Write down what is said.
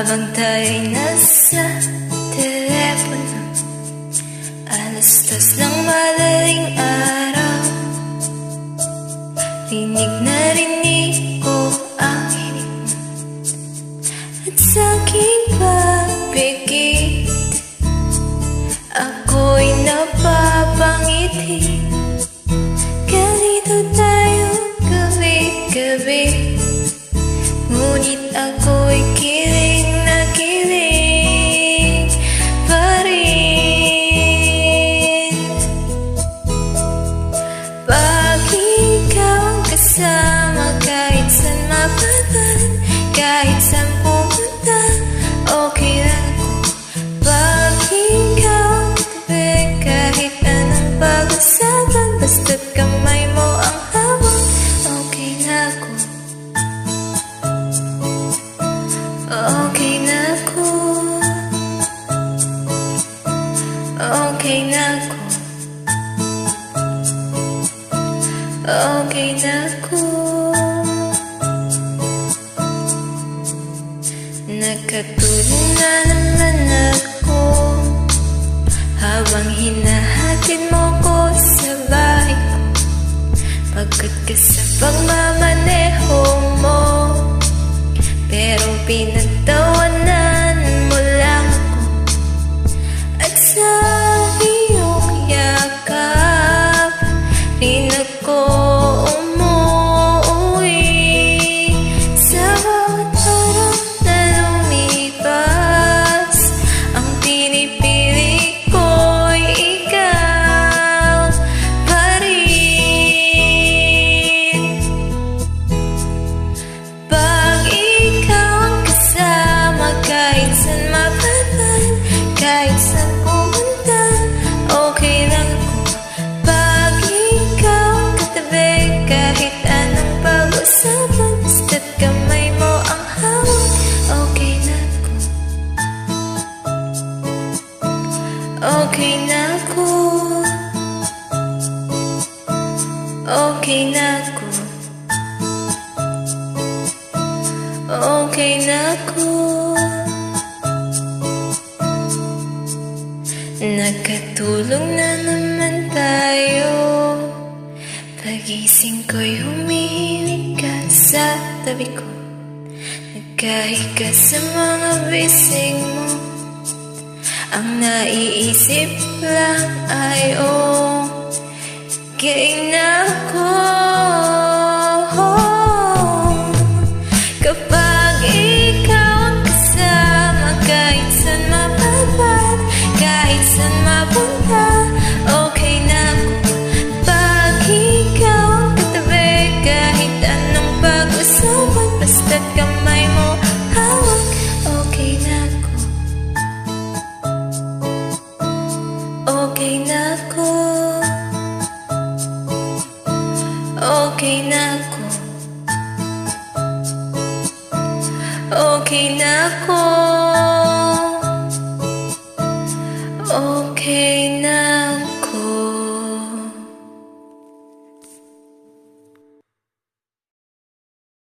Habang tayo'y nasa telepono, alas-dos ng madaling araw, rinig na rinig ko ang hinig mo at sa'king pagpikit, ako'y napapangiti. Ganito tayo gabi-gabi, ngunit ako'y kilig na kilig pa rin. Pag ikaw ang kasama, kahit saan mapadaan, kahit saan pumunta, okay lang ako. Pag ikaw ang katabi, kahit anong pag-usapan, basta't kamay mo ang hawak, okay na ako. Okay na ako. Okay na ako. Okay na ako. Nagkatulong na naman ako habang hinahatid mo ko sa bahay ko. Pagod ka sa pagmamaneho mo, pero pinagtawanan mo lang ako. At sa iyong yakap rin ako umuwi. Sa bawat araw na lumipas, ang pinipili ko'y ikaw pa rin. Pag ikaw ang kasama, kahit saan mapadaan, kahit saan pumunta, okay lang ako. Pag ikaw ang katabi, kahit anong pag-usapan, basta't kamay mo ang hawak, okay na ako. Okay na ako. Okay na ako. Okay na ako. Nagkatulong na naman tayo. Pagising ko'y humihiling ka sa tabi ko, nagkahiga sa mga bisig mo. Ang naiisip lang ay okay na ako. Kapag ikaw ang kasama, kahit saan mapadaan, kahit saan mapunta, okay na ako. Pag ikaw ang katabi, kahit anong pag-usapan, basta't kamay mo hawak, okay na ako. Okay na ako. Okay na ako. Okay na ako.